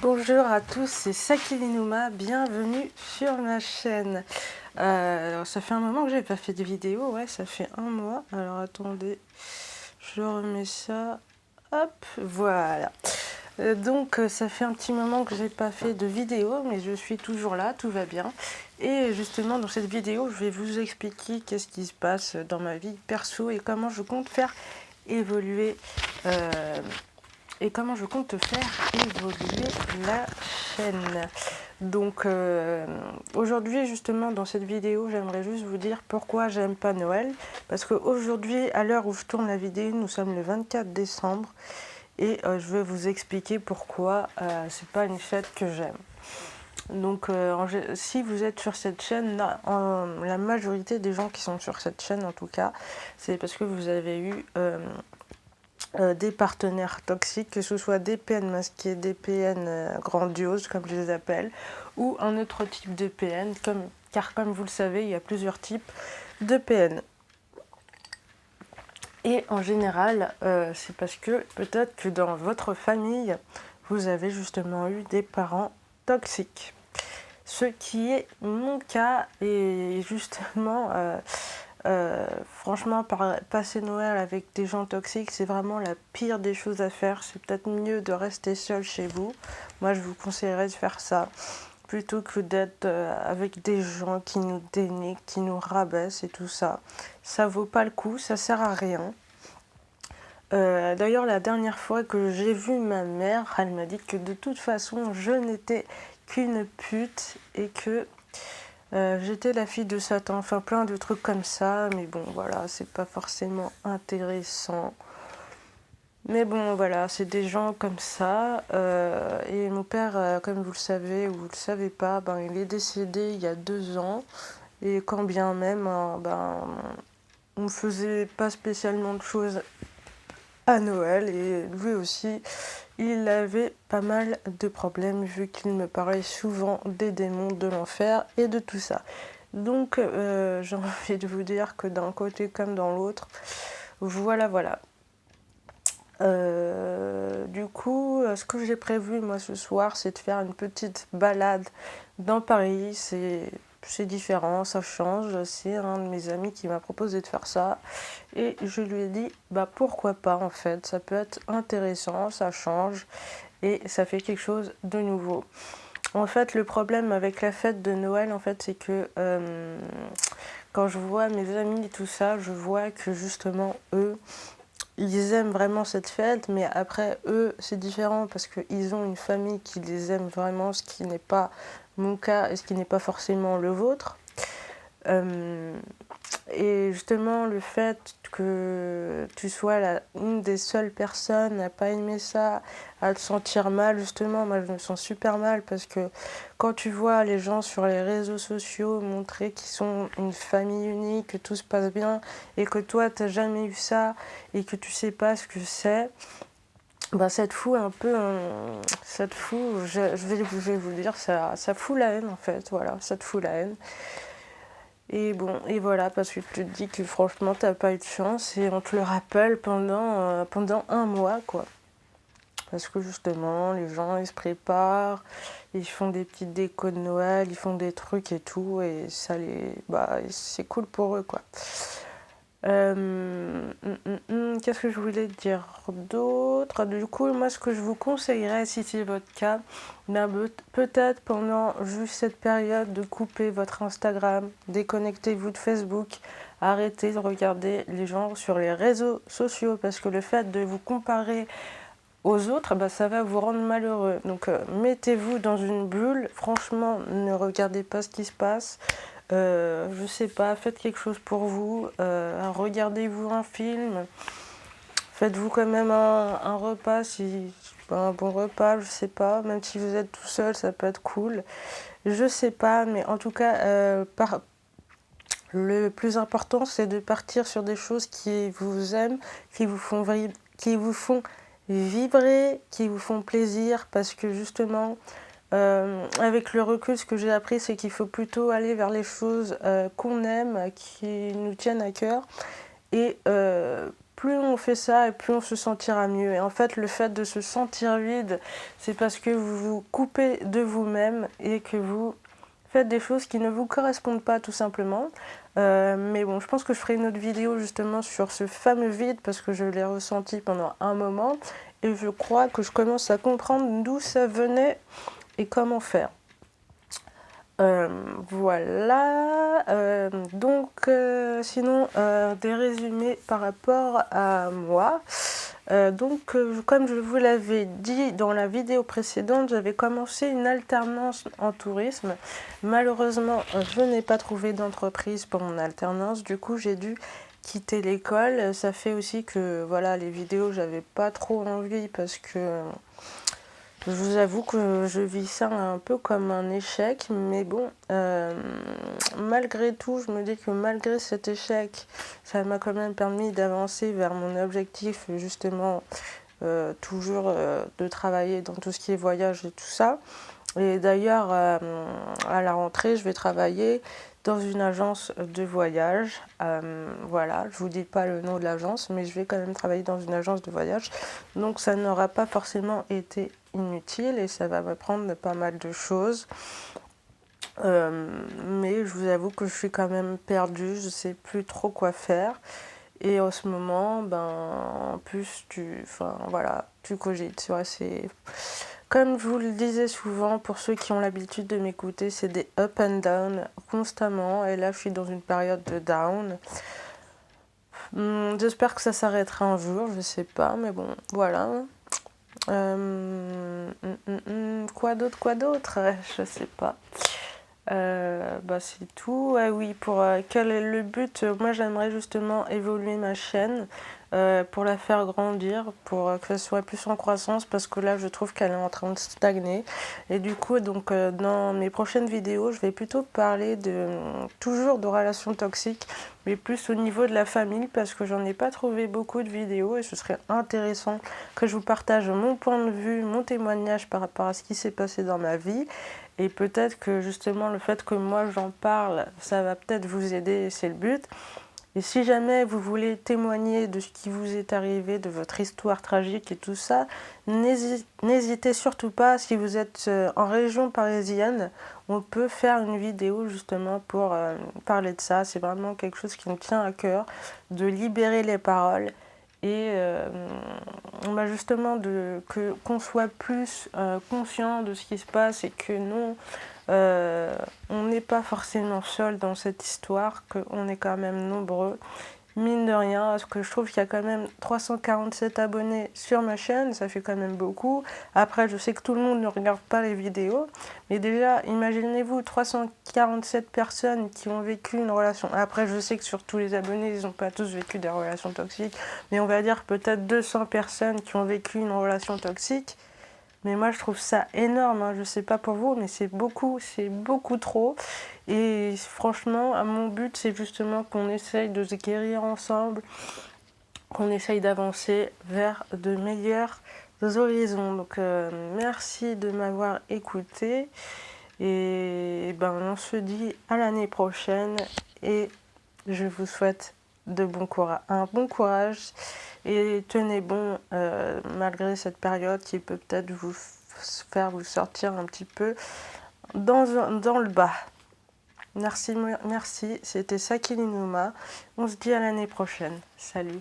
Bonjour à tous, c'est Sakilinuma, bienvenue sur ma chaîne. Alors ça fait un moment que j'ai pas fait de vidéo, ouais, ça fait un mois. Alors attendez, je remets ça, hop, voilà. Donc ça fait un petit moment que j'ai pas fait de vidéo, mais je suis toujours là, tout va bien. Et justement dans cette vidéo, je vais vous expliquer qu'est-ce qui se passe dans ma vie perso et comment je compte faire évoluer la chaîne. Donc aujourd'hui justement dans cette vidéo j'aimerais juste vous dire pourquoi j'aime pas Noël, parce qu'aujourd'hui à l'heure où je tourne la vidéo nous sommes le 24 décembre et je vais vous expliquer pourquoi c'est pas une fête que j'aime. Donc si vous êtes sur cette chaîne, la majorité des gens qui sont sur cette chaîne en tout cas, c'est parce que vous avez eu des partenaires toxiques, que ce soit des PN masqués, des PN grandioses comme je les appelle, ou un autre type de PN, car comme vous le savez, il y a plusieurs types de PN. Et en général, c'est parce que peut-être que dans votre famille, vous avez justement eu des parents toxiques. Ce qui est mon cas, et justement... franchement, passer Noël avec des gens toxiques, c'est vraiment la pire des choses à faire. C'est peut-être mieux de rester seul chez vous. Moi, je vous conseillerais de faire ça plutôt que d'être avec des gens qui nous dénigrent, qui nous rabaissent et tout ça. Ça vaut pas le coup, ça sert à rien. D'ailleurs, la dernière fois que j'ai vu ma mère, elle m'a dit que de toute façon, je n'étais qu'une pute et que j'étais la fille de Satan, enfin plein de trucs comme ça, mais bon voilà, c'est pas forcément intéressant. Mais bon voilà, c'est des gens comme ça, et mon père, comme vous le savez ou vous le savez pas, ben, il est décédé il y a 2 ans, et quand bien même, ben, on faisait pas spécialement de choses à Noël, et lui aussi, il avait pas mal de problèmes vu qu'il me parlait souvent des démons, de l'enfer et de tout ça. Donc j'ai envie de vous dire que d'un côté comme dans l'autre, voilà. Du coup, ce que j'ai prévu moi ce soir, c'est de faire une petite balade dans Paris. C'est différent, ça change. C'est un de mes amis qui m'a proposé de faire ça. Et je lui ai dit, bah pourquoi pas en fait, ça peut être intéressant, ça change et ça fait quelque chose de nouveau. En fait, le problème avec la fête de Noël, en fait, c'est que quand je vois mes amis et tout ça, je vois que justement, eux, ils aiment vraiment cette fête, mais après, eux, c'est différent parce qu'ils ont une famille qui les aime vraiment, ce qui n'est pas mon cas et ce qui n'est pas forcément le vôtre. Et justement, le fait que tu sois une des seules personnes à pas aimer ça, à te sentir mal, justement, moi je me sens super mal parce que quand tu vois les gens sur les réseaux sociaux montrer qu'ils sont une famille unique, que tout se passe bien et que toi t'as jamais eu ça et que tu sais pas ce que c'est, bah ça te fout un peu, ça te fout, je vais vous le dire, ça fout la haine en fait, voilà, ça te fout la haine. Et bon, et voilà, parce que tu te dis que franchement, t'as pas eu de chance et on te le rappelle pendant un mois, quoi. Parce que justement, les gens, ils se préparent, ils font des petites décos de Noël, ils font des trucs et tout, et ça c'est cool pour eux, quoi. Qu'est-ce que je voulais dire d'autre? Du coup, moi, ce que je vous conseillerais, si c'est votre cas, peut-être pendant juste cette période de couper votre Instagram, déconnectez-vous de Facebook, arrêtez de regarder les gens sur les réseaux sociaux, parce que le fait de vous comparer aux autres, bah, ça va vous rendre malheureux. Donc mettez-vous dans une bulle, franchement, ne regardez pas ce qui se passe. Je sais pas, faites quelque chose pour vous, regardez-vous un film, faites-vous quand même un repas, un bon repas, je sais pas, même si vous êtes tout seul, ça peut être cool. Je sais pas, mais en tout cas, le plus important, c'est de partir sur des choses qui vous aiment, qui vous font vibrer, qui vous font plaisir, parce que justement, avec le recul, ce que j'ai appris, c'est qu'il faut plutôt aller vers les choses qu'on aime, qui nous tiennent à cœur, et plus on fait ça et plus on se sentira mieux. Et en fait, le fait de se sentir vide, c'est parce que vous vous coupez de vous-même et que vous faites des choses qui ne vous correspondent pas tout simplement. Mais bon, je pense que je ferai une autre vidéo justement sur ce fameux vide parce que je l'ai ressenti pendant un moment et je crois que je commence à comprendre d'où ça venait et comment faire. Voilà, sinon des résumés par rapport à moi. Comme je vous l'avais dit dans la vidéo précédente, j'avais commencé une alternance en tourisme. Malheureusement, je n'ai pas trouvé d'entreprise pour mon alternance, du coup j'ai dû quitter l'école. Ça fait aussi que voilà, les vidéos, j'avais pas trop envie parce que je vous avoue que je vis ça un peu comme un échec, mais bon, malgré tout, je me dis que malgré cet échec, ça m'a quand même permis d'avancer vers mon objectif, justement, toujours de travailler dans tout ce qui est voyage et tout ça. Et d'ailleurs, à la rentrée, je vais travailler dans une agence de voyage. Voilà, je vous dis pas le nom de l'agence, mais je vais quand même travailler dans une agence de voyage. Donc ça n'aura pas forcément été inutile et ça va m'apprendre pas mal de choses. Mais je vous avoue que je suis quand même perdue, je sais plus trop quoi faire. Et en ce moment, en plus, tu cogites. Ouais, c'est... Comme je vous le disais souvent, pour ceux qui ont l'habitude de m'écouter, c'est des up and down constamment. Et là, je suis dans une période de down. J'espère que ça s'arrêtera un jour, je sais pas, mais bon, voilà. Quoi d'autre je sais pas. C'est tout. Ah oui, quel est le but? Moi, j'aimerais justement évoluer ma chaîne pour la faire grandir, pour que ça soit plus en croissance, parce que là, je trouve qu'elle est en train de stagner. Et du coup, dans mes prochaines vidéos, je vais plutôt parler toujours de relations toxiques, mais plus au niveau de la famille, parce que j'en ai pas trouvé beaucoup de vidéos et ce serait intéressant que je vous partage mon point de vue, mon témoignage par rapport à ce qui s'est passé dans ma vie. Et peut-être que justement le fait que moi j'en parle, ça va peut-être vous aider et c'est le but. Et si jamais vous voulez témoigner de ce qui vous est arrivé, de votre histoire tragique et tout ça, n'hésitez surtout pas. Si vous êtes en région parisienne, on peut faire une vidéo justement pour parler de ça. C'est vraiment quelque chose qui me tient à cœur, de libérer les paroles. Et justement qu'on soit plus conscient de ce qui se passe et que non, on n'est pas forcément seul dans cette histoire, qu'on est quand même nombreux. Mine de rien, parce que je trouve qu'il y a quand même 347 abonnés sur ma chaîne, ça fait quand même beaucoup. Après, je sais que tout le monde ne regarde pas les vidéos, mais déjà, imaginez-vous 347 personnes qui ont vécu une relation. Après, je sais que sur tous les abonnés, ils n'ont pas tous vécu des relations toxiques, mais on va dire peut-être 200 personnes qui ont vécu une relation toxique. Mais moi, je trouve ça énorme, hein. Je sais pas pour vous, mais c'est beaucoup trop. Et franchement, mon but, c'est justement qu'on essaye de se guérir ensemble, qu'on essaye d'avancer vers de meilleurs horizons. Donc, merci de m'avoir écouté. Et on se dit à l'année prochaine. Et je vous souhaite un bon courage. Et tenez bon, malgré cette période qui peut peut-être vous faire vous sortir un petit peu dans le bas. Merci, c'était Sakili Nouma. On se dit à l'année prochaine. Salut.